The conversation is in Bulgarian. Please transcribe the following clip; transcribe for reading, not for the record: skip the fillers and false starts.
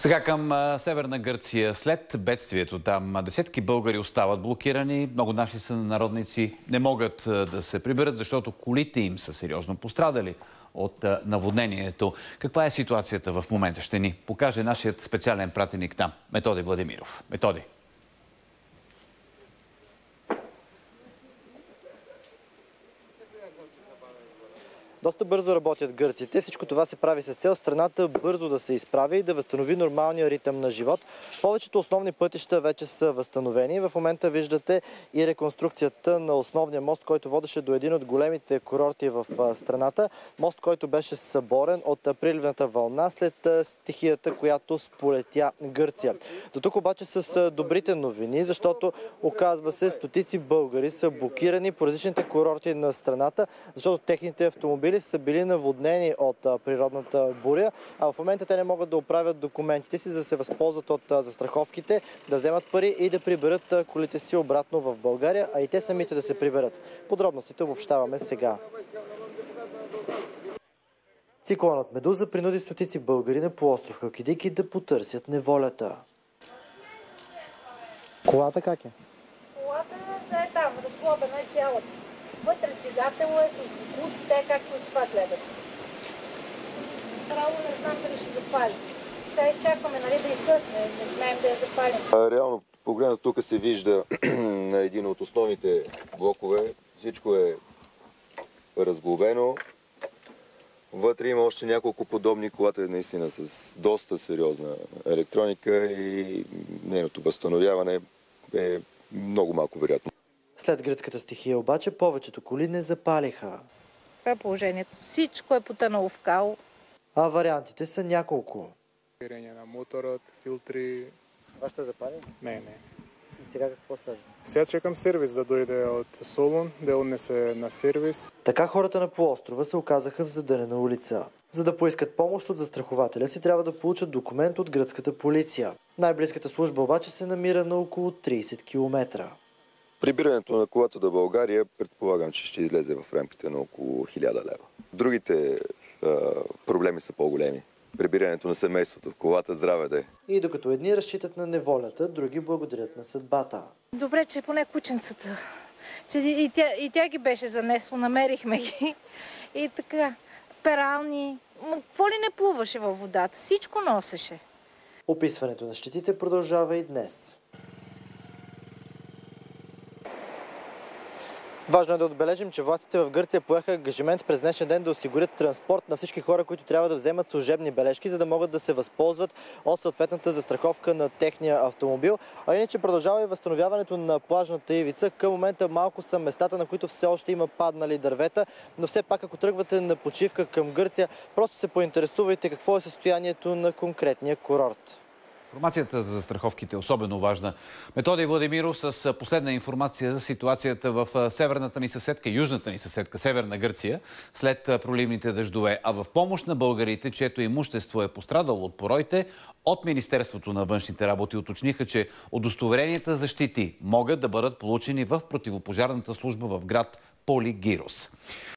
Сега към Северна Гърция. След бедствието там десетки българи остават блокирани. Много наши сънародници не могат да се приберат, защото колите им са сериозно пострадали от наводнението. Каква е ситуацията в момента? Ще ни покаже нашият специален пратеник там, Методи Владимиров. Методи. Доста бързо работят гърците. Всичко това се прави с цел страната бързо да се изправи и да възстанови нормалния ритъм на живот. Повечето основни пътища вече са възстановени. В момента виждате и реконструкцията на основния мост, който водеше до един от големите курорти в страната. Мост, който беше съборен от приливната вълна след стихията, която сполетя Гърция. До тук обаче с добрите новини, защото оказва се стотици българи са блокирани по различните курорти на страната, защото техните автомобили са били наводнени от природната буря, а в момента те не могат да оправят документите си, за да се възползват от застраховките, да вземат пари и да приберат колите си обратно в България, а и те самите да се приберат. Подробностите обобщаваме сега. Циклонът Медуза принуди стотици българи на полуостров Халкидики да потърсят неволята. Колата как е? Колата е там, разслабена е цялата. Вътре двигател е с буклуците, както и това гледат. Право не знам дали ще запали. Сега изчакваме, нали, да изсъхне, не смеем да я запалим. Реално погледнато тук се вижда на един от основните блокове. Всичко е разглобено. Вътре има още няколко подобни. Колата е наистина с доста сериозна електроника и нейното възстановяване е много малко вероятно. След гръцката стихия обаче повечето коли не запалиха. Това е положението. Всичко е потънало в кал. А вариантите са няколко. Спирение на моторът, филтри. Това ще запали? Не. И сега какво става? Сега чекам сервис да дойде от Солун, да отнесе на сервис. Така хората на полуострова се оказаха в задънена улица. За да поискат помощ от застрахователя си, трябва да получат документ от гръцката полиция. Най-близката служба обаче се намира на около 30 км. Прибирането на колата до България предполагам, че ще излезе в рамките на около 1000 лева. Другите проблеми са по-големи. Прибирането на семейството, колата, здраве да е. И докато едни разчитат на неволята, други благодарят на съдбата. Добре, че поне кученцата. Че и тя ги беше занесло, намерихме ги. И така, перални. Какво ли не плуваше във водата? Всичко носеше. Описването на щетите продължава и днес. Важно е да отбележим, че властите в Гърция поеха ангажимент през днешния ден да осигурят транспорт на всички хора, които трябва да вземат служебни бележки, за да могат да се възползват от съответната застраховка на техния автомобил. А иначе продължава и възстановяването на плажната ивица. Към момента малко са местата, на които все още има паднали дървета, но все пак, ако тръгвате на почивка към Гърция, просто се поинтересувайте какво е състоянието на конкретния курорт. Информацията за застраховките е особено важна. Методи Владимиров с последна информация за ситуацията в северната ни съседка, южната ни съседка, Северна Гърция, след проливните дъждове. А в помощ на българите, чието имущество е пострадало от пороите, от Министерството на външните работи уточниха, че удостоверенията за щети могат да бъдат получени в противопожарната служба в град Полигирос.